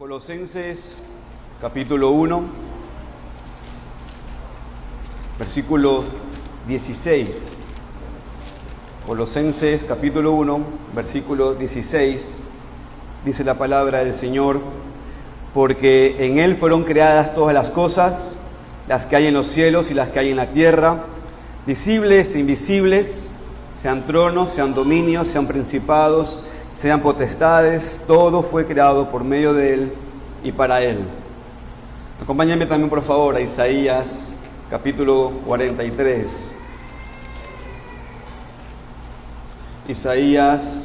Colosenses capítulo 1, versículo 16. Colosenses capítulo 1, versículo 16, dice la palabra del Señor: porque en Él fueron creadas todas las cosas, las que hay en los cielos y las que hay en la tierra, visibles e invisibles, sean tronos, sean dominios, sean principados, sean potestades, todo fue creado por medio de Él y para Él. Acompáñenme también, por favor, a Isaías capítulo 43. Isaías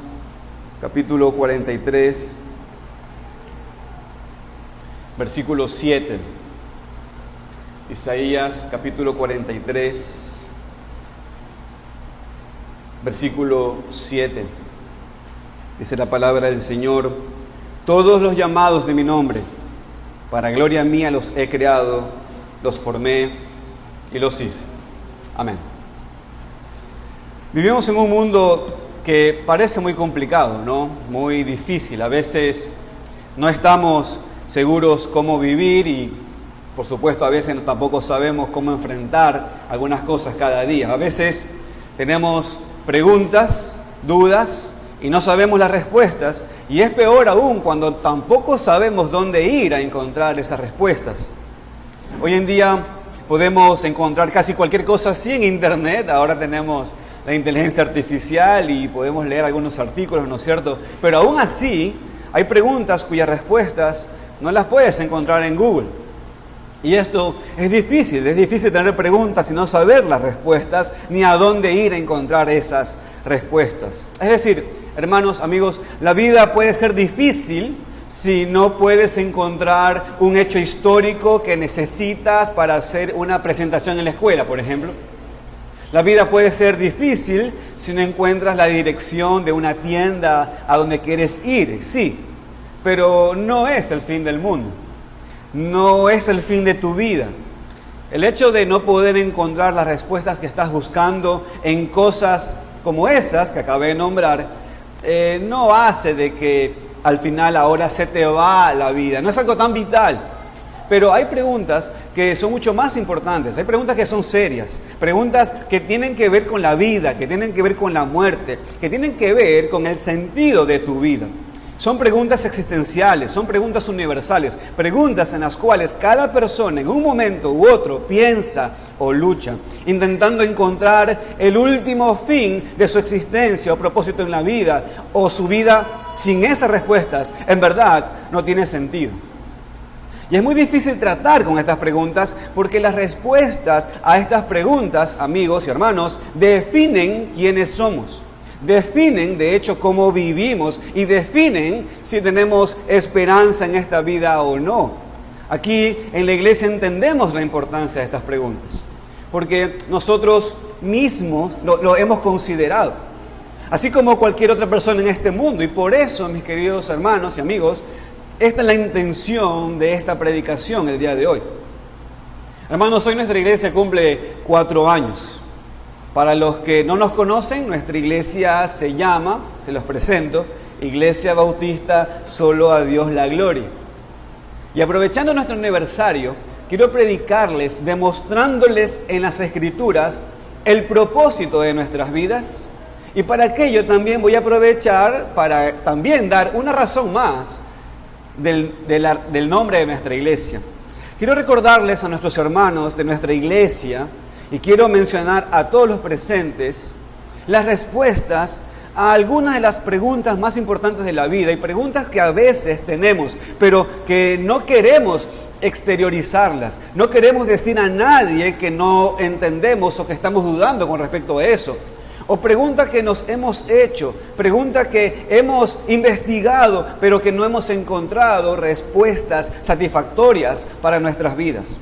capítulo 43, versículo 7. Isaías capítulo 43, versículo 7. Dice la palabra del Señor: todos los llamados de mi nombre, para gloria mía los he creado, los formé y los hice. Amén. Vivimos en un mundo que parece muy complicado, ¿no? Muy difícil. A veces no estamos seguros cómo vivir y, por supuesto, a veces tampoco sabemos cómo enfrentar algunas cosas cada día. A veces tenemos preguntas, dudas, y no sabemos las respuestas, y es peor aún cuando tampoco sabemos dónde ir a encontrar esas respuestas. Hoy en día podemos encontrar casi cualquier cosa así en internet. Ahora tenemos la inteligencia artificial y podemos leer algunos artículos, ¿no es cierto? Pero aún así hay preguntas cuyas respuestas no las puedes encontrar en Google. Y esto es difícil tener preguntas y no saber las respuestas, ni a dónde ir a encontrar esas respuestas. Es decir, hermanos, amigos, la vida puede ser difícil si no puedes encontrar un hecho histórico que necesitas para hacer una presentación en la escuela, por ejemplo. La vida puede ser difícil si no encuentras la dirección de una tienda a donde quieres ir, sí, pero no es el fin del mundo. No es el fin de tu vida. El hecho de no poder encontrar las respuestas que estás buscando en cosas como esas que acabé de nombrar, no hace de que al final ahora se te va la vida. No es algo tan vital. Pero hay preguntas que son mucho más importantes. Hay preguntas que son serias. Preguntas que tienen que ver con la vida, que tienen que ver con la muerte, que tienen que ver con el sentido de tu vida. Son preguntas existenciales, son preguntas universales, preguntas en las cuales cada persona en un momento u otro piensa o lucha, intentando encontrar el último fin de su existencia o propósito en la vida, o su vida sin esas respuestas, en verdad, no tiene sentido. Y es muy difícil tratar con estas preguntas porque las respuestas a estas preguntas, amigos y hermanos, definen quiénes somos. Definen, de hecho, cómo vivimos y definen si tenemos esperanza en esta vida o no. Aquí en la iglesia entendemos la importancia de estas preguntas, porque nosotros mismos lo hemos considerado, así como cualquier otra persona en este mundo. Y por eso, mis queridos hermanos y amigos, esta es la intención de esta predicación el día de hoy. Hermanos, hoy nuestra iglesia cumple 4 años. Para los que no nos conocen, nuestra iglesia se llama, se los presento, Iglesia Bautista Solo a Dios la Gloria. Y aprovechando nuestro aniversario, quiero predicarles, demostrándoles en las Escrituras el propósito de nuestras vidas. Y para aquello también voy a aprovechar para también dar una razón más del nombre de nuestra iglesia. Quiero recordarles a nuestros hermanos de nuestra iglesia, y quiero mencionar a todos los presentes las respuestas a algunas de las preguntas más importantes de la vida, y preguntas que a veces tenemos, pero que no queremos exteriorizarlas. No queremos decir a nadie que no entendemos o que estamos dudando con respecto a eso. O preguntas que nos hemos hecho, preguntas que hemos investigado, pero que no hemos encontrado respuestas satisfactorias para nuestras vidas.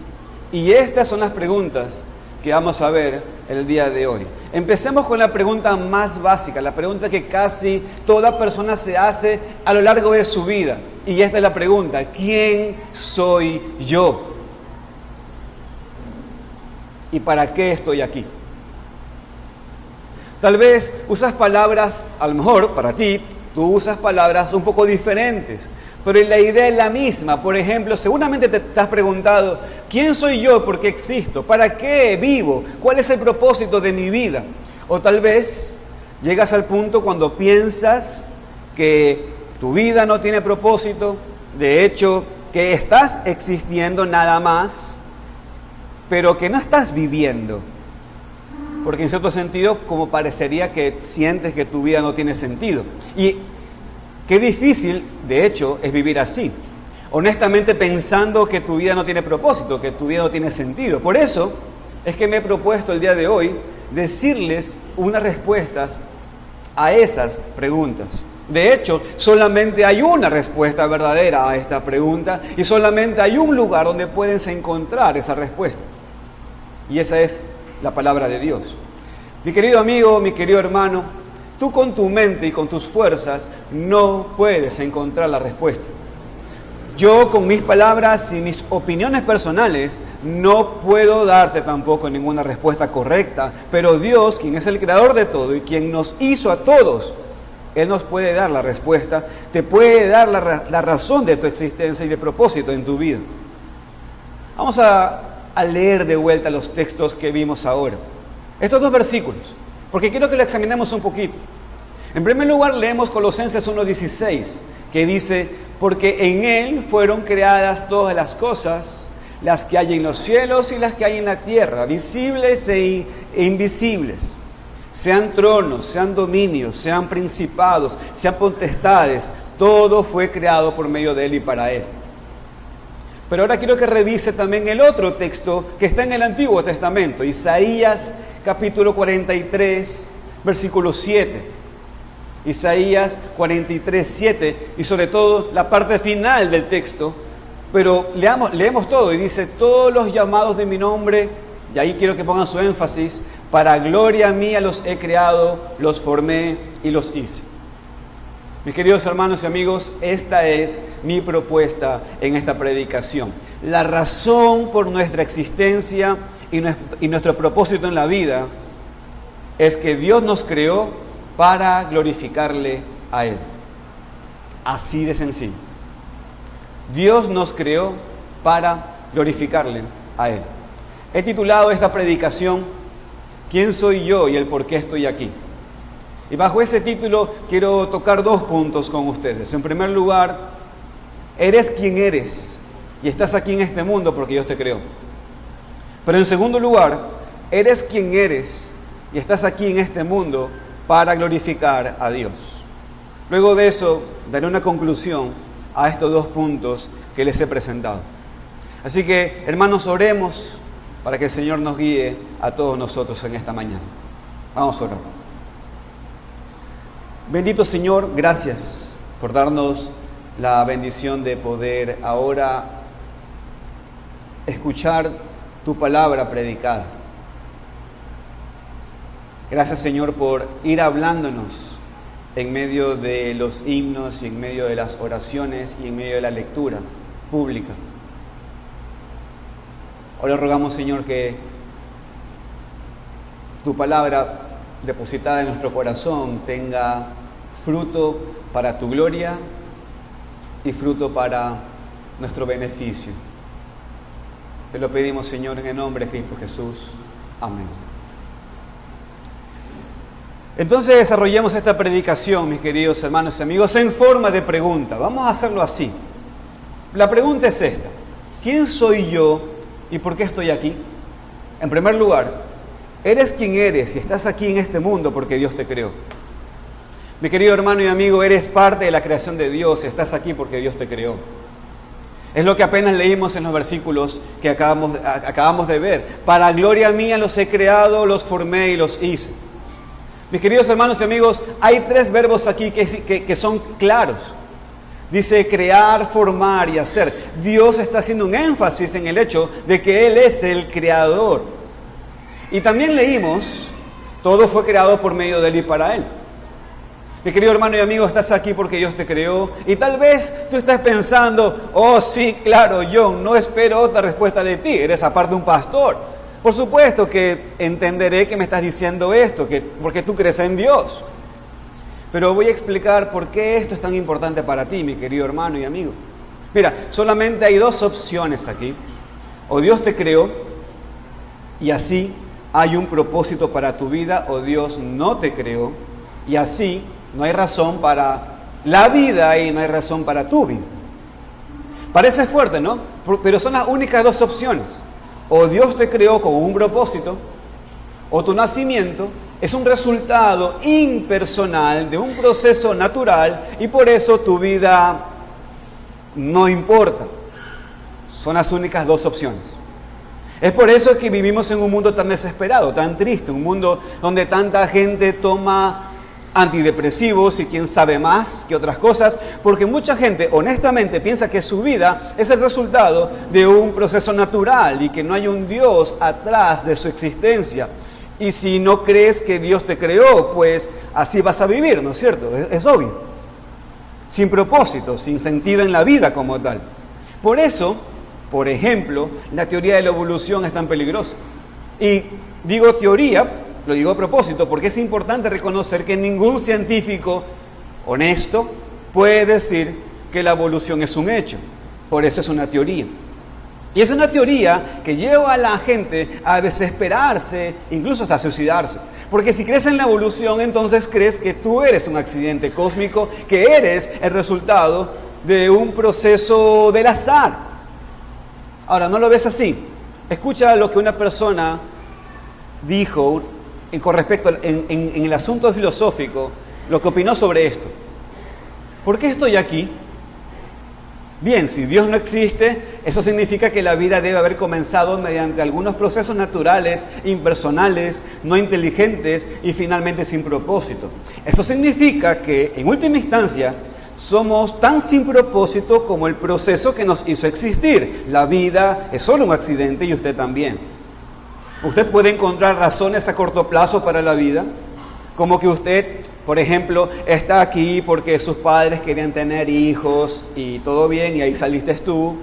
Y estas son las preguntas que vamos a ver el día de hoy. Empecemos con la pregunta más básica, la pregunta que casi toda persona se hace a lo largo de su vida. Y esta es la pregunta: ¿quién soy yo? ¿Y para qué estoy aquí? Tal vez usas palabras, a lo mejor para ti, tú usas palabras un poco diferentes pero la idea es la misma. Por ejemplo, seguramente te has preguntado, ¿quién soy yo? ¿Por qué existo? ¿Para qué vivo? ¿Cuál es el propósito de mi vida? O tal vez llegas al punto cuando piensas que tu vida no tiene propósito, de hecho, que estás existiendo nada más, pero que no estás viviendo. Porque en cierto sentido, como parecería que sientes que tu vida no tiene sentido. Y qué difícil, de hecho, es vivir así. Honestamente pensando que tu vida no tiene propósito, que tu vida no tiene sentido. Por eso es que me he propuesto el día de hoy decirles unas respuestas a esas preguntas. De hecho, solamente hay una respuesta verdadera a esta pregunta y solamente hay un lugar donde puedes encontrar esa respuesta. Y esa es la palabra de Dios. Mi querido amigo, mi querido hermano, tú con tu mente y con tus fuerzas no puedes encontrar la respuesta. Yo con mis palabras y mis opiniones personales no puedo darte tampoco ninguna respuesta correcta, pero Dios, quien es el creador de todo y quien nos hizo a todos, Él nos puede dar la respuesta, te puede dar la razón de tu existencia y de propósito en tu vida. Vamos a leer de vuelta los textos que vimos ahora. Estos dos versículos, porque quiero que lo examinemos un poquito. En primer lugar, leemos Colosenses 1:16, que dice, porque en Él fueron creadas todas las cosas, las que hay en los cielos y las que hay en la tierra, visibles e invisibles. Sean tronos, sean dominios, sean principados, sean potestades, todo fue creado por medio de Él y para Él. Pero ahora quiero que revise también el otro texto que está en el Antiguo Testamento, Isaías capítulo 43, versículo 7. Isaías 43, 7, y sobre todo la parte final del texto, pero leemos todo y dice, todos los llamados de mi nombre, y ahí quiero que pongan su énfasis, para gloria mía los he creado, los formé y los hice. Mis queridos hermanos y amigos, esta es mi propuesta en esta predicación. La razón por nuestra existencia y nuestro propósito en la vida es que Dios nos creó para glorificarle a Él. Así de sencillo. Dios nos creó para glorificarle a Él. He titulado esta predicación, ¿quién soy yo y el por qué estoy aquí? Y bajo ese título quiero tocar dos puntos con ustedes. En primer lugar, eres quien eres y estás aquí en este mundo porque Dios te creó. Pero en segundo lugar, eres quien eres y estás aquí en este mundo para glorificar a Dios. Luego de eso, daré una conclusión a estos dos puntos que les he presentado. Así que, hermanos, oremos para que el Señor nos guíe a todos nosotros en esta mañana. Vamos a orar. Bendito Señor, gracias por darnos la bendición de poder ahora escuchar tu palabra predicada. Gracias, Señor, por ir hablándonos en medio de los himnos y en medio de las oraciones y en medio de la lectura pública. Ahora rogamos, Señor, que tu palabra depositada en nuestro corazón tenga fruto para tu gloria y fruto para nuestro beneficio. Te lo pedimos, Señor, en el nombre de Cristo Jesús. Amén. Entonces desarrollemos esta predicación, mis queridos hermanos y amigos, en forma de pregunta. Vamos a hacerlo así. La pregunta es esta: ¿quién soy yo y por qué estoy aquí? En primer lugar, eres quien eres y estás aquí en este mundo porque Dios te creó. Mi querido hermano y amigo, eres parte de la creación de Dios y estás aquí porque Dios te creó. Es lo que apenas leímos en los versículos que acabamos de ver. Para gloria mía los he creado, los formé y los hice. Mis queridos hermanos y amigos, hay tres verbos aquí que son claros. Dice crear, formar y hacer. Dios está haciendo un énfasis en el hecho de que Él es el creador. Y también leímos, todo fue creado por medio de Él y para Él. Mi querido hermano y amigo, estás aquí porque Dios te creó. Y tal vez tú estás pensando, oh sí, claro, John, no espero otra respuesta de ti. Eres aparte un pastor. Por supuesto que entenderé que me estás diciendo esto, porque tú crees en Dios. Pero voy a explicar por qué esto es tan importante para ti, mi querido hermano y amigo. Mira, solamente hay dos opciones aquí. O Dios te creó y así hay un propósito para tu vida, o Dios no te creó y así no hay razón para la vida y no hay razón para tu vida. Parece fuerte, ¿no? Pero son las únicas dos opciones. O Dios te creó con un propósito, o tu nacimiento es un resultado impersonal de un proceso natural y por eso tu vida no importa. Son las únicas dos opciones. Es por eso que vivimos en un mundo tan desesperado, tan triste, un mundo donde tanta gente toma antidepresivos y quién sabe más que otras cosas, porque mucha gente honestamente piensa que su vida es el resultado de un proceso natural y que no hay un Dios atrás de su existencia. Y si no crees que Dios te creó, pues así vas a vivir, ¿no es cierto? Es obvio. Sin propósito, sin sentido en la vida como tal. Por eso, por ejemplo, la teoría de la evolución es tan peligrosa. Y digo teoría, lo digo a propósito, porque es importante reconocer que ningún científico honesto puede decir que la evolución es un hecho. Por eso es una teoría. Y es una teoría que lleva a la gente a desesperarse, incluso hasta suicidarse. Porque si crees en la evolución, entonces crees que tú eres un accidente cósmico, que eres el resultado de un proceso del azar. Ahora, no lo ves así. Escucha lo que una persona dijo con respecto en el asunto filosófico, lo que opinó sobre esto. ¿Por qué estoy aquí? Bien, si Dios no existe, eso significa que la vida debe haber comenzado mediante algunos procesos naturales, impersonales, no inteligentes y finalmente sin propósito. Eso significa que, en última instancia, somos tan sin propósito como el proceso que nos hizo existir. La vida es solo un accidente y usted también. Usted puede encontrar razones a corto plazo para la vida, como que usted, por ejemplo, está aquí porque sus padres querían tener hijos y todo bien y ahí saliste tú.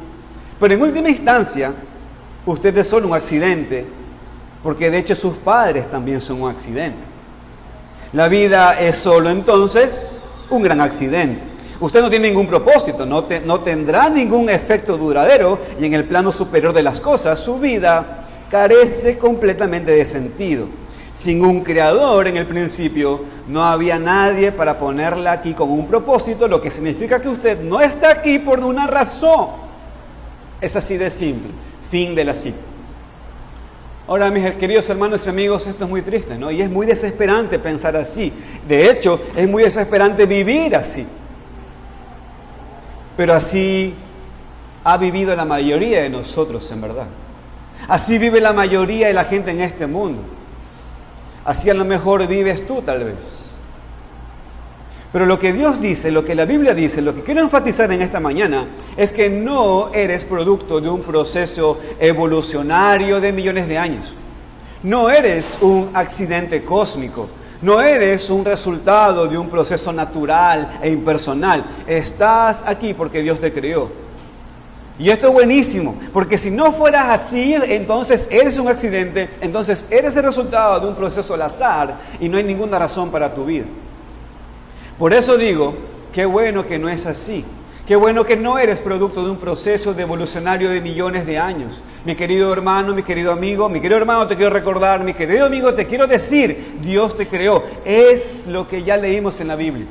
Pero en última instancia, usted es solo un accidente, porque de hecho sus padres también son un accidente. La vida es solo entonces un gran accidente. Usted no tiene ningún propósito, no tendrá ningún efecto duradero y en el plano superior de las cosas, su vida carece completamente de sentido. Sin un creador en el principio, no había nadie para ponerla aquí con un propósito, lo que significa que usted no está aquí por una razón. Es así de simple. Fin de la cita. Ahora, mis queridos hermanos y amigos, esto es muy triste, ¿no? Y es muy desesperante pensar así. De hecho, es muy desesperante vivir así. Pero así ha vivido la mayoría de nosotros, en verdad. Así vive la mayoría de la gente en este mundo. Así a lo mejor vives tú, tal vez. Pero lo que Dios dice, lo que la Biblia dice, lo que quiero enfatizar en esta mañana, es que no eres producto de un proceso evolucionario de millones de años. No eres un accidente cósmico. No eres un resultado de un proceso natural e impersonal. Estás aquí porque Dios te creó. Y esto es buenísimo, porque si no fueras así, entonces eres un accidente, entonces eres el resultado de un proceso al azar y no hay ninguna razón para tu vida. Por eso digo, qué bueno que no es así. Qué bueno que no eres producto de un proceso evolucionario de millones de años. Mi querido hermano, mi querido amigo, mi querido hermano te quiero recordar, mi querido amigo te quiero decir, Dios te creó. Es lo que ya leímos en la Biblia.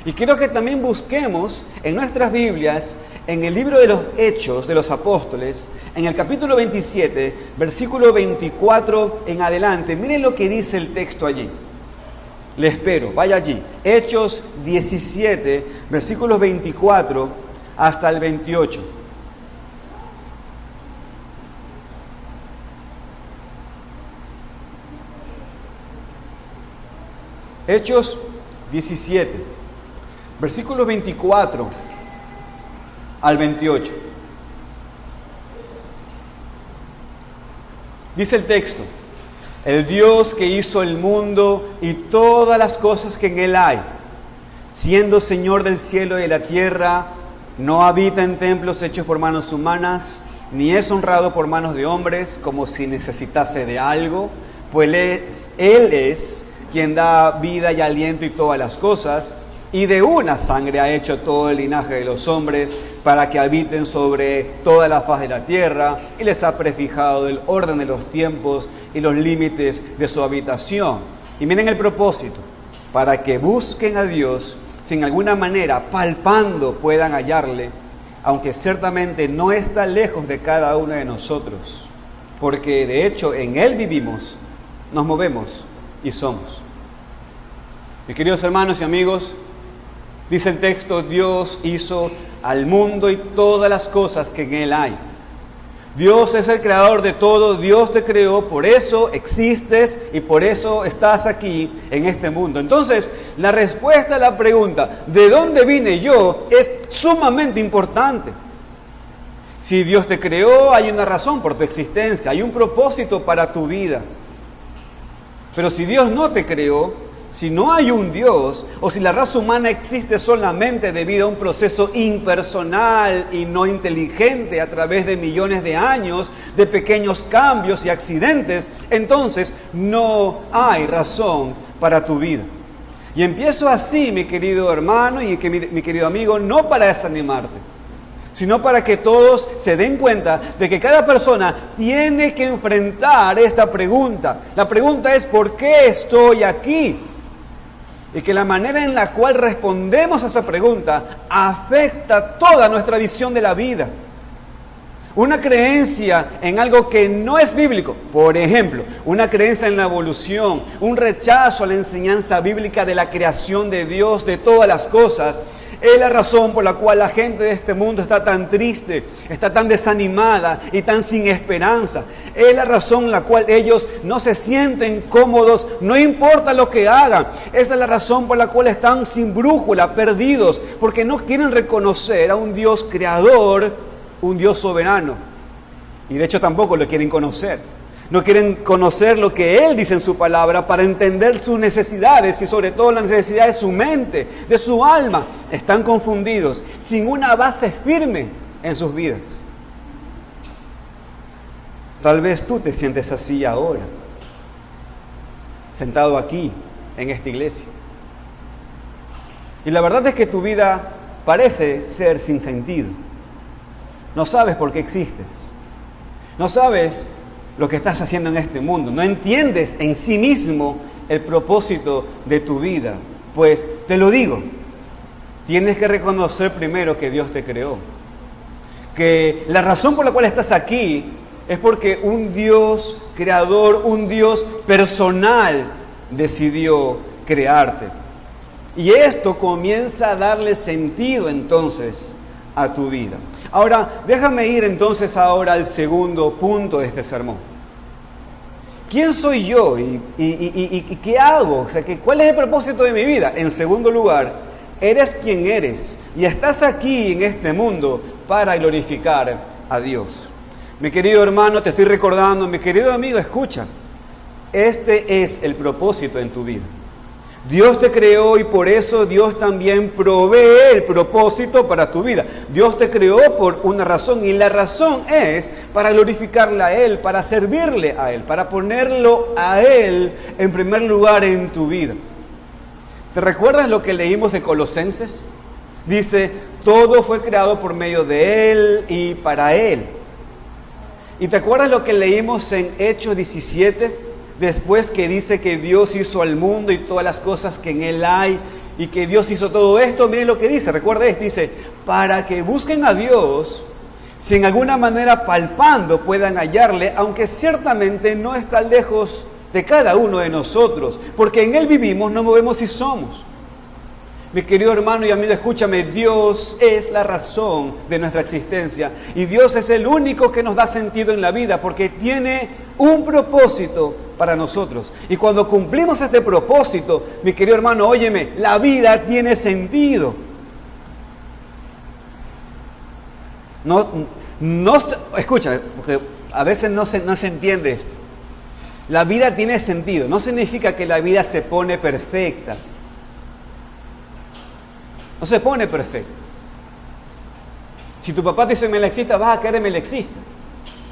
Y quiero que también busquemos en nuestras Biblias, en el libro de los Hechos de los Apóstoles, en el capítulo 27, versículo 24 en adelante. Miren lo que dice el texto allí. Le espero, vaya allí. Hechos 17, versículos 24 hasta el 28. Hechos 17, versículos 24 al 28. Dice el texto: el Dios que hizo el mundo y todas las cosas que en él hay, siendo Señor del cielo y de la tierra, no habita en templos hechos por manos humanas, ni es honrado por manos de hombres como si necesitase de algo, pues Él es quien da vida y aliento y todas las cosas, y de una sangre ha hecho todo el linaje de los hombres para que habiten sobre toda la faz de la tierra, y les ha prefijado el orden de los tiempos y los límites de su habitación. Y miren el propósito, para que busquen a Dios, si en alguna manera, palpando, puedan hallarle, aunque ciertamente no está lejos de cada uno de nosotros, porque de hecho en Él vivimos, nos movemos y somos. Mis queridos hermanos y amigos, dice el texto, Dios hizo al mundo y todas las cosas que en él hay. Dios es el creador de todo, Dios te creó, por eso existes y por eso estás aquí en este mundo. Entonces, la respuesta a la pregunta, ¿de dónde vine yo?, es sumamente importante. Si Dios te creó, hay una razón por tu existencia, hay un propósito para tu vida. Pero si Dios no te creó, si no hay un Dios, o si la raza humana existe solamente debido a un proceso impersonal y no inteligente a través de millones de años, de pequeños cambios y accidentes, entonces no hay razón para tu vida. Y empiezo así, mi querido hermano y mi querido amigo, no para desanimarte, sino para que todos se den cuenta de que cada persona tiene que enfrentar esta pregunta. La pregunta es, ¿por qué estoy aquí? Y que la manera en la cual respondemos a esa pregunta afecta toda nuestra visión de la vida. Una creencia en algo que no es bíblico, por ejemplo, una creencia en la evolución, un rechazo a la enseñanza bíblica de la creación de Dios, de todas las cosas, es la razón por la cual la gente de este mundo está tan triste, está tan desanimada y tan sin esperanza. Es la razón por la cual ellos no se sienten cómodos, no importa lo que hagan. Esa es la razón por la cual están sin brújula, perdidos, porque no quieren reconocer a un Dios creador, un Dios soberano. Y de hecho tampoco lo quieren conocer. No quieren conocer lo que Él dice en su palabra para entender sus necesidades y sobre todo la necesidad de su mente, de su alma. Están confundidos, sin una base firme en sus vidas. Tal vez tú te sientes así ahora, sentado aquí, en esta iglesia. Y la verdad es que tu vida parece ser sin sentido. No sabes por qué existes. No sabes lo que estás haciendo en este mundo. No entiendes en sí mismo el propósito de tu vida. Pues te lo digo, tienes que reconocer primero que Dios te creó. Que la razón por la cual estás aquí es porque un Dios creador, un Dios personal decidió crearte. Y esto comienza a darle sentido entonces a tu vida. Ahora, déjame ir entonces ahora al segundo punto de este sermón. ¿Quién soy yo y qué hago? O sea, ¿cuál es el propósito de mi vida? En segundo lugar, eres quien eres y estás aquí en este mundo para glorificar a Dios. Mi querido hermano, te estoy recordando, mi querido amigo, escucha. Este es el propósito en tu vida. Dios te creó y por eso Dios también provee el propósito para tu vida. Dios te creó por una razón y la razón es para glorificarle a Él, para servirle a Él, para ponerlo a Él en primer lugar en tu vida. ¿Te recuerdas lo que leímos de Colosenses? Dice, todo fue creado por medio de Él y para Él. ¿Y te acuerdas lo que leímos en Hechos 17? Después que dice que Dios hizo al mundo y todas las cosas que en él hay y que Dios hizo todo esto, miren lo que dice, recuerda esto, dice, para que busquen a Dios, si en alguna manera palpando puedan hallarle, aunque ciertamente no está lejos de cada uno de nosotros, porque en él vivimos, nos movemos y somos. Mi querido hermano y amigo, escúchame, Dios es la razón de nuestra existencia y Dios es el único que nos da sentido en la vida porque tiene un propósito para nosotros. Y cuando cumplimos este propósito, mi querido hermano, óyeme, la vida tiene sentido. Escúchame, porque a veces no se entiende esto. La vida tiene sentido, no significa que la vida se pone perfecta. No se pone perfecto. Si tu papá te dice melexista, vas a querer melexista.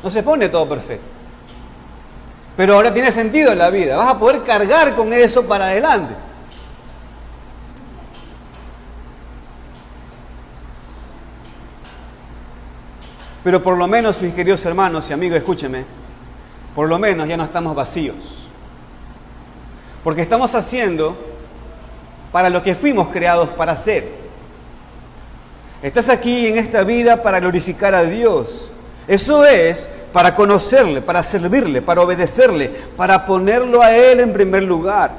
No se pone todo perfecto. Pero ahora tiene sentido en la vida. Vas a poder cargar con eso para adelante. Pero por lo menos, mis queridos hermanos y amigos, escúchenme, por lo menos ya no estamos vacíos. Porque estamos haciendo para lo que fuimos creados para hacer. Estás aquí en esta vida para glorificar a Dios. Eso es para conocerle, para servirle, para obedecerle, para ponerlo a Él en primer lugar.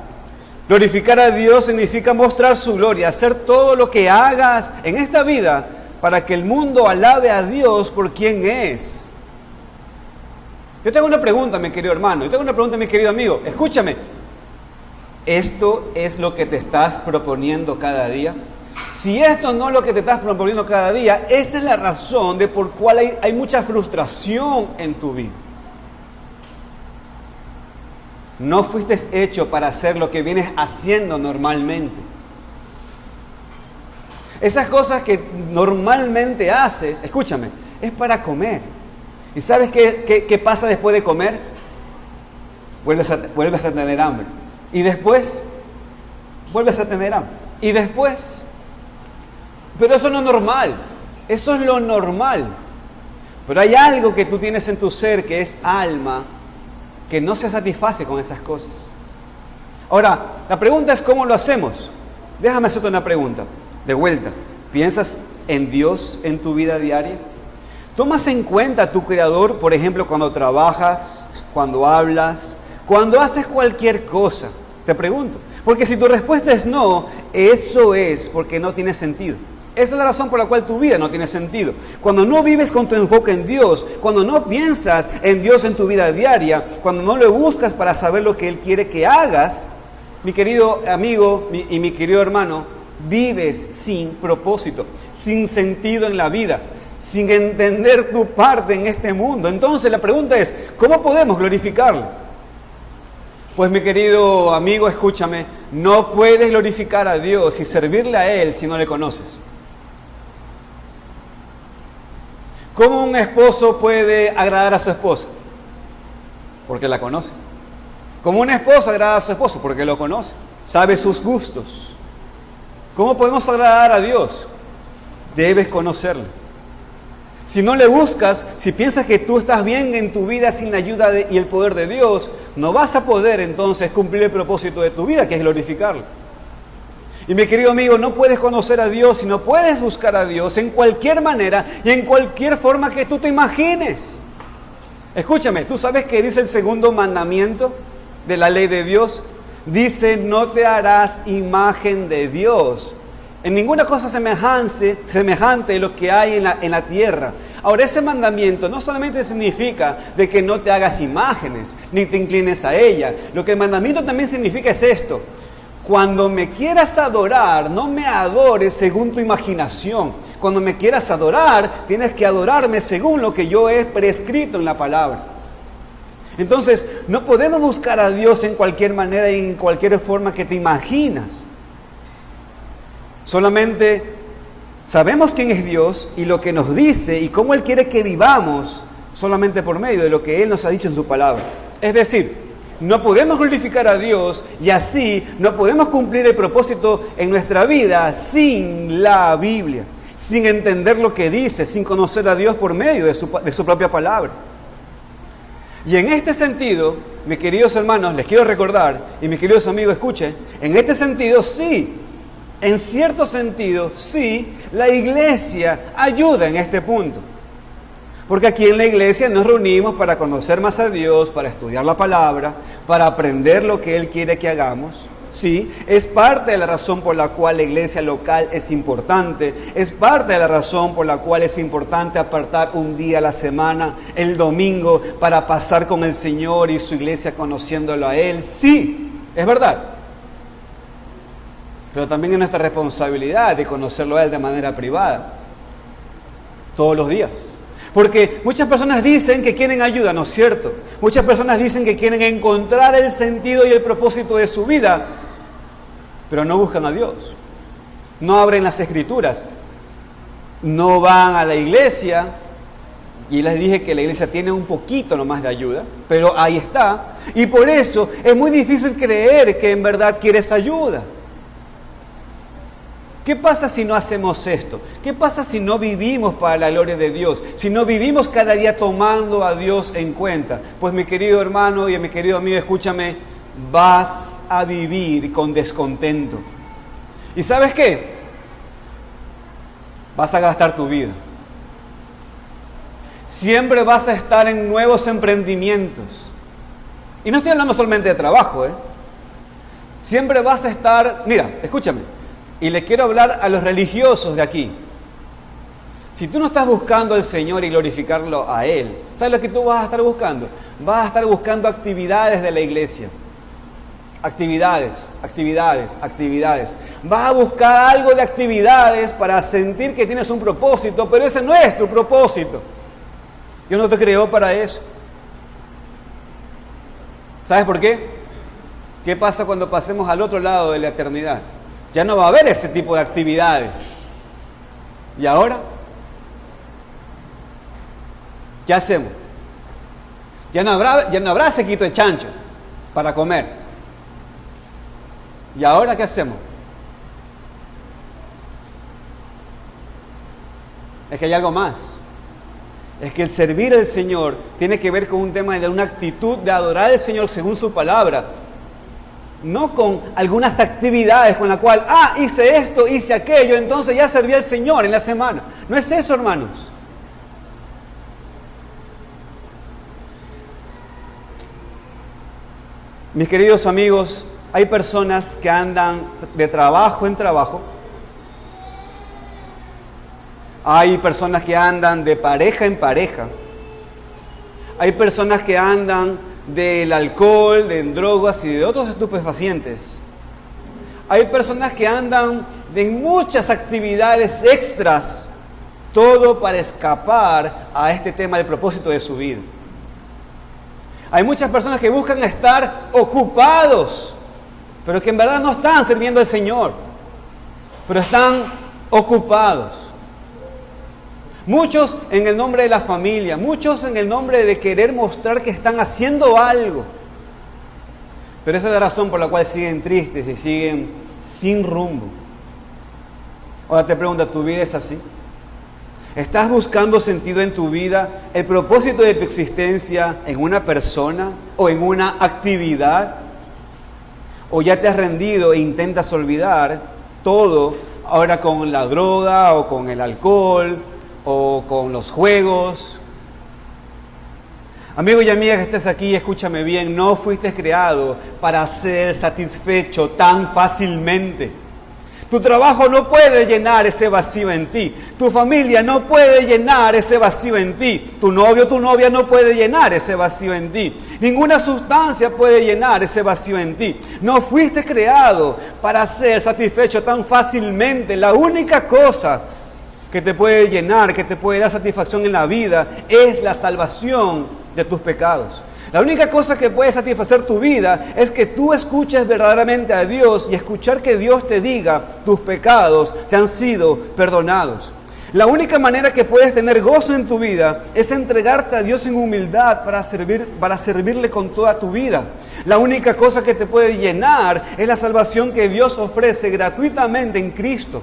Glorificar a Dios significa mostrar su gloria, hacer todo lo que hagas en esta vida para que el mundo alabe a Dios por quien es. Yo tengo una pregunta, mi querido hermano, yo tengo una pregunta, mi querido amigo. Escúchame, ¿esto es lo que te estás proponiendo cada día? Si esto no es lo que te estás proponiendo cada día, esa es la razón de por cual hay mucha frustración en tu vida. No fuiste hecho para hacer lo que vienes haciendo normalmente. Esas cosas que normalmente haces, escúchame, es para comer. ¿Y sabes qué pasa después de comer? Vuelves a tener hambre. Y después, vuelves a tener hambre. Y después... Pero eso no es normal, eso es lo normal. Pero hay algo que tú tienes en tu ser que es alma, que no se satisface con esas cosas. Ahora, la pregunta es ¿cómo lo hacemos? Déjame hacerte una pregunta, de vuelta. ¿Piensas en Dios en tu vida diaria? ¿Tomas en cuenta a tu Creador, por ejemplo, cuando trabajas, cuando hablas, cuando haces cualquier cosa? Te pregunto. Porque si tu respuesta es no, eso es porque no tiene sentido. Esa es la razón por la cual tu vida no tiene sentido. Cuando no vives con tu enfoque en Dios, cuando no piensas en Dios en tu vida diaria, cuando no le buscas para saber lo que Él quiere que hagas, mi querido amigo y mi querido hermano, vives sin propósito, sin sentido en la vida, sin entender tu parte en este mundo. Entonces la pregunta es, ¿cómo podemos glorificarlo? Pues mi querido amigo, escúchame, no puedes glorificar a Dios y servirle a Él si no le conoces. ¿Cómo un esposo puede agradar a su esposa? Porque la conoce. ¿Cómo una esposa agrada a su esposo? Porque lo conoce, sabe sus gustos. ¿Cómo podemos agradar a Dios? Debes conocerlo. Si no le buscas, si piensas que tú estás bien en tu vida sin la ayuda y el poder de Dios, no vas a poder entonces cumplir el propósito de tu vida, que es glorificarlo. Y mi querido amigo, no puedes conocer a Dios y no puedes buscar a Dios en cualquier manera y en cualquier forma que tú te imagines. Escúchame, ¿tú sabes qué dice el segundo mandamiento de la ley de Dios? Dice, no te harás imagen de Dios. En ninguna cosa semejante de lo que hay en la tierra. Ahora, ese mandamiento no solamente significa de que no te hagas imágenes, ni te inclines a ella. Lo que el mandamiento también significa es esto. Cuando me quieras adorar, no me adores según tu imaginación. Cuando me quieras adorar, tienes que adorarme según lo que yo he prescrito en la palabra. Entonces, no podemos buscar a Dios en cualquier manera y en cualquier forma que te imaginas. Solamente sabemos quién es Dios y lo que nos dice y cómo Él quiere que vivamos solamente por medio de lo que Él nos ha dicho en su palabra. Es decir, no podemos glorificar a Dios y así no podemos cumplir el propósito en nuestra vida sin la Biblia, sin entender lo que dice, sin conocer a Dios por medio de su propia palabra. Y en este sentido, mis queridos hermanos, les quiero recordar, y mis queridos amigos, escuchen, en este sentido sí, en cierto sentido sí, la iglesia ayuda en este punto. Porque aquí en la iglesia nos reunimos para conocer más a Dios, para estudiar la palabra, para aprender lo que Él quiere que hagamos. Sí, es parte de la razón por la cual la iglesia local es importante, es parte de la razón por la cual es importante apartar un día a la semana, el domingo, para pasar con el Señor y su iglesia conociéndolo a Él. Sí, es verdad. Pero también es nuestra responsabilidad de conocerlo a Él de manera privada, todos los días. Porque muchas personas dicen que quieren ayuda, ¿no es cierto? Muchas personas dicen que quieren encontrar el sentido y el propósito de su vida, pero no buscan a Dios. No abren las Escrituras, no van a la iglesia Y les dije que la iglesia tiene un poquito nomás de ayuda, pero ahí está. Y por eso es muy difícil creer que en verdad quieres ayuda. ¿Qué pasa si no hacemos esto? ¿Qué pasa si no vivimos para la gloria de Dios? Si no vivimos cada día tomando a Dios en cuenta. Pues mi querido hermano y mi querido amigo, escúchame, vas a vivir con descontento. ¿Y sabes qué? Vas a gastar tu vida. Siempre vas a estar en nuevos emprendimientos. Y no estoy hablando solamente de trabajo, Siempre vas a estar, mira, escúchame, y le quiero hablar a los religiosos de aquí. Si tú no estás buscando al Señor y glorificarlo a Él, ¿sabes lo que tú vas a estar buscando? Vas a estar buscando actividades de la iglesia. Actividades. Vas a buscar algo de actividades para sentir que tienes un propósito, pero ese no es tu propósito. Dios no te creó para eso. ¿Sabes por qué? ¿Qué pasa cuando pasemos al otro lado de la eternidad? Ya no va a haber ese tipo de actividades. ¿Y ahora? ¿Qué hacemos? Ya no habrá sequito de chancho para comer. ¿Y ahora qué hacemos? Es que hay algo más. Es que el servir al Señor tiene que ver con un tema de una actitud de adorar al Señor según su palabra. No con algunas actividades con la cual, hice esto, hice aquello, entonces ya serví al Señor en la semana. No es eso, hermanos. Mis queridos amigos, hay personas que andan de trabajo en trabajo. Hay personas que andan de pareja en pareja. Hay personas que andan del alcohol, de drogas y de otros estupefacientes. Hay personas que andan de muchas actividades extras, todo para escapar a este tema del propósito de su vida. Hay muchas personas que buscan estar ocupados, pero que en verdad no están sirviendo al Señor, pero están ocupados. Muchos en el nombre de la familia, muchos en el nombre de querer mostrar que están haciendo algo. Pero esa es la razón por la cual siguen tristes y siguen sin rumbo. Ahora te pregunto, ¿tu vida es así? ¿Estás buscando sentido en tu vida, el propósito de tu existencia en una persona o en una actividad? ¿O ya te has rendido e intentas olvidar todo ahora con la droga o con el alcohol o con los juegos? Amigo y amiga que estés aquí, escúchame bien, no fuiste creado para ser satisfecho tan fácilmente. Tu trabajo no puede llenar ese vacío en ti. Tu familia no puede llenar ese vacío en ti. Tu novio o tu novia no puede llenar ese vacío en ti. Ninguna sustancia puede llenar ese vacío en ti. No fuiste creado para ser satisfecho tan fácilmente. La única cosa que te puede llenar, que te puede dar satisfacción en la vida, es la salvación de tus pecados. La única cosa que puede satisfacer tu vida es que tú escuches verdaderamente a Dios y escuchar que Dios te diga tus pecados te han sido perdonados. La única manera que puedes tener gozo en tu vida es entregarte a Dios en humildad para servirle con toda tu vida. La única cosa que te puede llenar es la salvación que Dios ofrece gratuitamente en Cristo.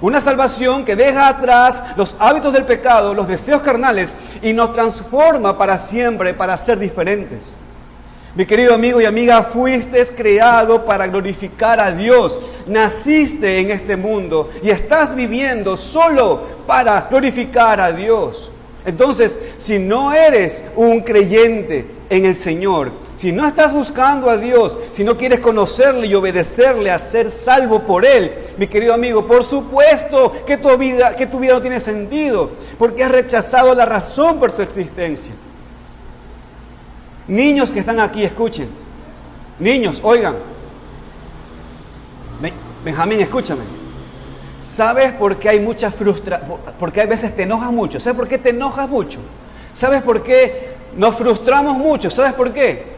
Una salvación que deja atrás los hábitos del pecado, los deseos carnales y nos transforma para siempre para ser diferentes. Mi querido amigo y amiga, fuiste creado para glorificar a Dios. Naciste en este mundo y estás viviendo solo para glorificar a Dios. Entonces, si no eres un creyente en el Señor, si no estás buscando a Dios, si no quieres conocerle y obedecerle a ser salvo por Él, mi querido amigo, por supuesto que tu vida no tiene sentido, porque has rechazado la razón por tu existencia. Niños que están aquí, escuchen. Niños, oigan. Benjamín, escúchame. ¿Sabes por qué hay mucha frustración? Porque a veces te enojas mucho. ¿Sabes por qué te enojas mucho? ¿Sabes por qué nos frustramos mucho? ¿Sabes por qué?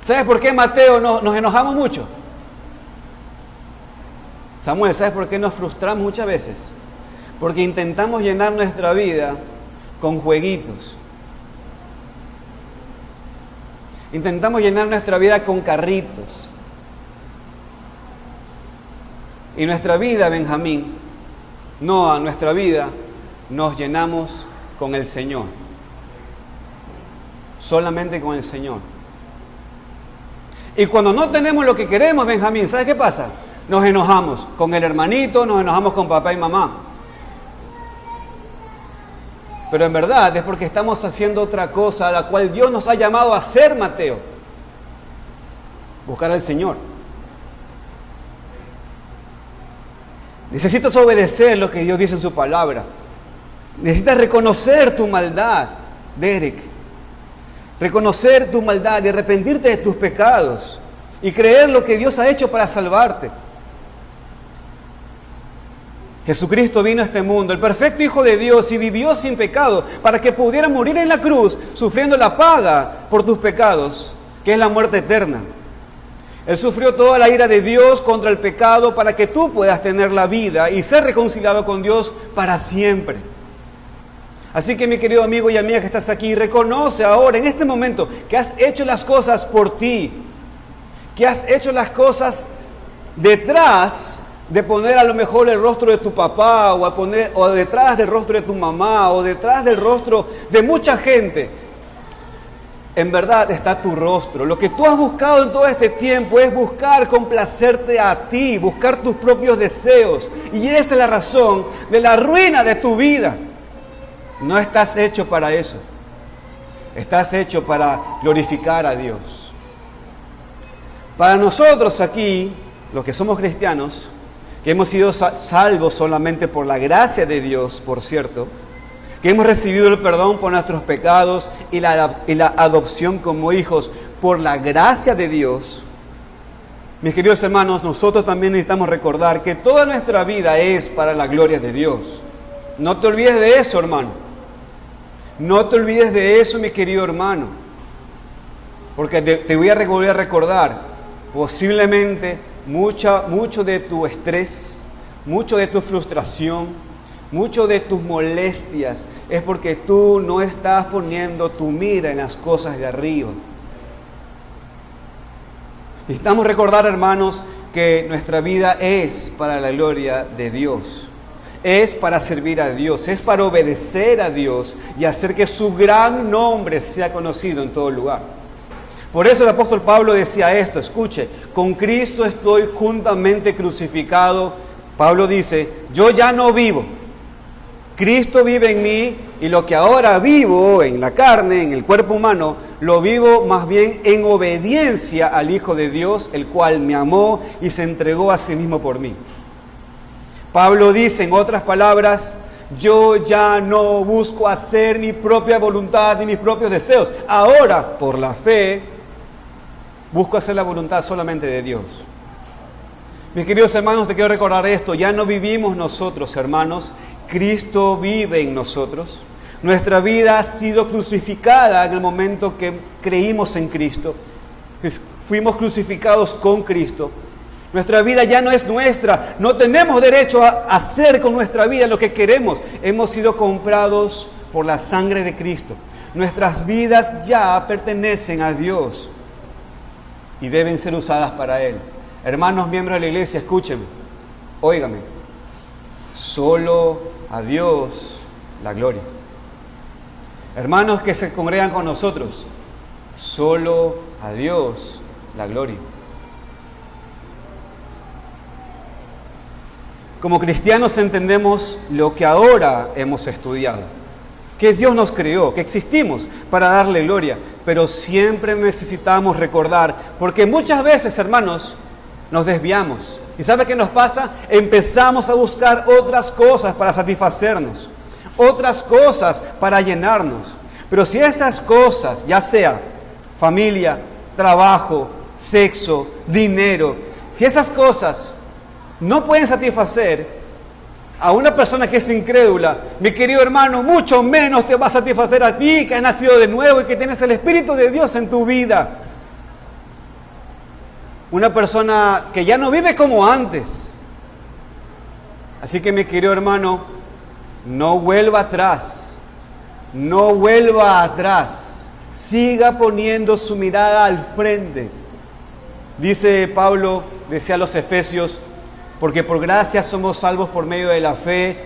¿Sabes por qué, Mateo, nos enojamos mucho? Samuel, ¿sabes por qué nos frustramos muchas veces? Porque intentamos llenar nuestra vida con jueguitos. Intentamos llenar nuestra vida con carritos. Y nuestra vida, Benjamín, no, nuestra vida nos llenamos con el Señor. Solamente con el Señor. Y cuando no tenemos lo que queremos, Benjamín, ¿sabes qué pasa? Nos enojamos con el hermanito, nos enojamos con papá y mamá. Pero en verdad es porque estamos haciendo otra cosa a la cual Dios nos ha llamado a hacer, Mateo. Buscar al Señor. Necesitas obedecer lo que Dios dice en su palabra. Necesitas reconocer tu maldad, Derek. Reconocer tu maldad y arrepentirte de tus pecados. Y creer lo que Dios ha hecho para salvarte. Jesucristo vino a este mundo, el perfecto Hijo de Dios, y vivió sin pecado, para que pudiera morir en la cruz, sufriendo la paga por tus pecados, que es la muerte eterna. Él sufrió toda la ira de Dios contra el pecado, para que tú puedas tener la vida y ser reconciliado con Dios para siempre. Así que, mi querido amigo y amiga que estás aquí, reconoce ahora, en este momento, que has hecho las cosas por ti, que has hecho las cosas detrás de poner a lo mejor el rostro de tu papá, o detrás del rostro de tu mamá, o detrás del rostro de mucha gente. En verdad está tu rostro. Lo que tú has buscado en todo este tiempo es buscar complacerte a ti, buscar tus propios deseos. Y esa es la razón de la ruina de tu vida. No estás hecho para eso. Estás hecho para glorificar a Dios. Para nosotros aquí, los que somos cristianos, que hemos sido salvos solamente por la gracia de Dios, por cierto, que hemos recibido el perdón por nuestros pecados y la adopción como hijos por la gracia de Dios. Mis queridos hermanos, nosotros también necesitamos recordar que toda nuestra vida es para la gloria de Dios. No te olvides de eso, hermano. No te olvides de eso, mi querido hermano. Porque te voy a volver a recordar, posiblemente mucho de tu estrés, mucho de tu frustración, mucho de tus molestias es porque tú no estás poniendo tu mira en las cosas de arriba. Necesitamos recordar, hermanos, que nuestra vida es para la gloria de Dios. Es para servir a Dios, es para obedecer a Dios y hacer que su gran nombre sea conocido en todo lugar. Por eso el apóstol Pablo decía esto, escuche, con Cristo estoy juntamente crucificado. Pablo dice, yo ya no vivo, Cristo vive en mí y lo que ahora vivo en la carne, en el cuerpo humano, lo vivo más bien en obediencia al Hijo de Dios, el cual me amó y se entregó a sí mismo por mí. Pablo dice, en otras palabras, yo ya no busco hacer mi propia voluntad ni mis propios deseos. Ahora, por la fe, busco hacer la voluntad solamente de Dios. Mis queridos hermanos, te quiero recordar esto. Ya no vivimos nosotros, hermanos. Cristo vive en nosotros. Nuestra vida ha sido crucificada en el momento que creímos en Cristo. Fuimos crucificados con Cristo. Nuestra vida ya no es nuestra. No tenemos derecho a hacer con nuestra vida lo que queremos. Hemos sido comprados por la sangre de Cristo. Nuestras vidas ya pertenecen a Dios y deben ser usadas para Él. Hermanos, miembros de la iglesia, escúchenme, óigame. Solo a Dios la gloria. Hermanos que se congregan con nosotros, solo a Dios la gloria. Como cristianos entendemos lo que ahora hemos estudiado, que Dios nos creó, que existimos para darle gloria, pero siempre necesitamos recordar, porque muchas veces, hermanos, nos desviamos. ¿Y sabe qué nos pasa? Empezamos a buscar otras cosas para satisfacernos, otras cosas para llenarnos. Pero si esas cosas, ya sea familia, trabajo, sexo, dinero, si esas cosas no pueden satisfacer a una persona que es incrédula, mi querido hermano, mucho menos te va a satisfacer a ti que has nacido de nuevo y que tienes el Espíritu de Dios en tu vida. Una persona que ya no vive como antes. Así que, mi querido hermano, no vuelva atrás, no vuelva atrás, siga poniendo su mirada al frente. Dice Pablo, decía a los Efesios, porque por gracia somos salvos por medio de la fe,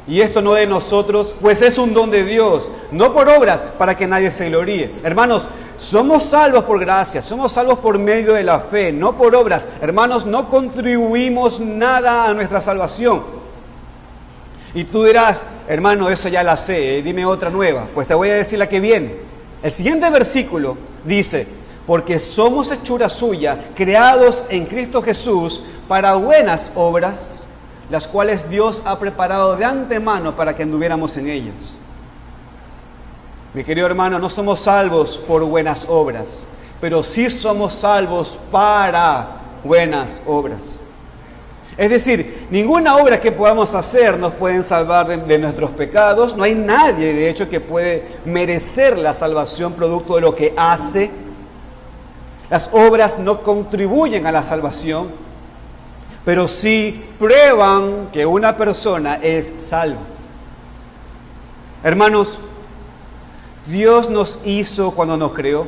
y esto no de nosotros, pues es un don de Dios, no por obras, para que nadie se gloríe. Hermanos, somos salvos por gracia, somos salvos por medio de la fe, no por obras. Hermanos, no contribuimos nada a nuestra salvación. Y tú dirás, hermano, eso ya la sé, dime otra nueva. Pues te voy a decir la que viene. El siguiente versículo dice, porque somos hechura suya, creados en Cristo Jesús, para buenas obras, las cuales Dios ha preparado de antemano para que anduviéramos en ellas. Mi querido hermano, no somos salvos por buenas obras, pero sí somos salvos para buenas obras. Es decir, ninguna obra que podamos hacer nos puede salvar de nuestros pecados. No hay nadie, de hecho, que puede merecer la salvación producto de lo que hace. Las obras no contribuyen a la salvación, pero sí prueban que una persona es salva. Hermanos, Dios nos hizo cuando nos creó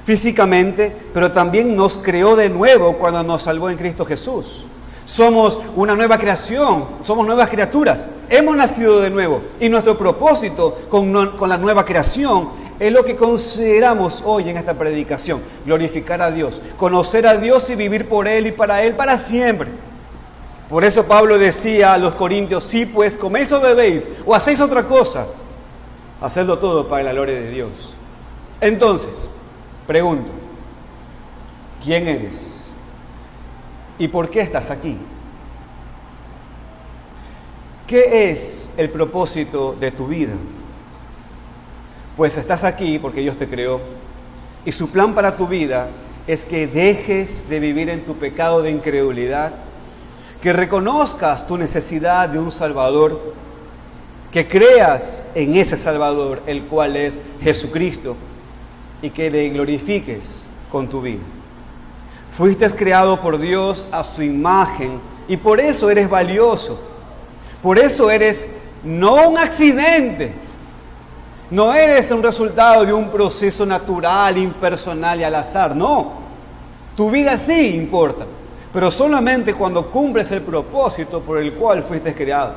físicamente, pero también nos creó de nuevo cuando nos salvó en Cristo Jesús. Somos una nueva creación, somos nuevas criaturas, hemos nacido de nuevo y nuestro propósito con la nueva creación es lo que consideramos hoy en esta predicación: glorificar a Dios, conocer a Dios y vivir por Él y para Él para siempre. Por eso Pablo decía a los corintios, sí, pues coméis o bebéis o hacéis otra cosa, hacedlo todo para la gloria de Dios. Entonces, pregunto, ¿quién eres? ¿Y por qué estás aquí? ¿Qué es el propósito de tu vida? Pues estás aquí porque Dios te creó y su plan para tu vida es que dejes de vivir en tu pecado de incredulidad, que reconozcas tu necesidad de un Salvador, que creas en ese Salvador, el cual es Jesucristo, y que le glorifiques con tu vida. Fuiste creado por Dios a su imagen y por eso eres valioso. Por eso eres no un accidente, no eres un resultado de un proceso natural, impersonal y al azar. No, tu vida sí importa, pero solamente cuando cumples el propósito por el cual fuiste creado.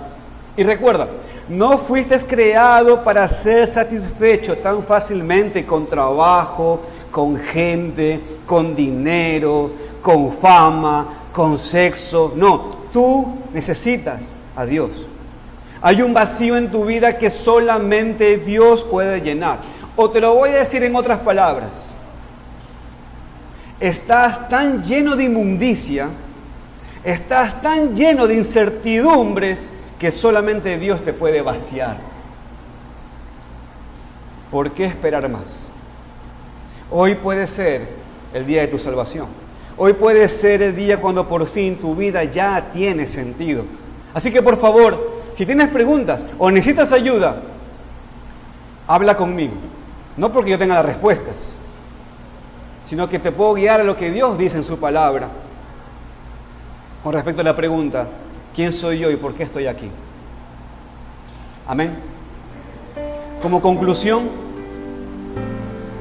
Y recuerda, no fuiste creado para ser satisfecho tan fácilmente con trabajo, con gente, con dinero, con fama, con sexo. No, tú necesitas a Dios. Hay un vacío en tu vida que solamente Dios puede llenar. O te lo voy a decir en otras palabras. Estás tan lleno de inmundicia, estás tan lleno de incertidumbres que solamente Dios te puede vaciar. ¿Por qué esperar más? Hoy puede ser el día de tu salvación. Hoy puede ser el día cuando por fin tu vida ya tiene sentido. Así que por favor, si tienes preguntas o necesitas ayuda, habla conmigo. No porque yo tenga las respuestas, sino que te puedo guiar a lo que Dios dice en su palabra con respecto a la pregunta: ¿quién soy yo y por qué estoy aquí? Amén. Como conclusión,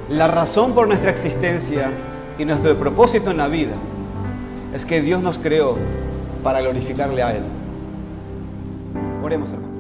la razón por nuestra existencia y nuestro propósito en la vida es que Dios nos creó para glorificarle a Él. Oremos, hermanos.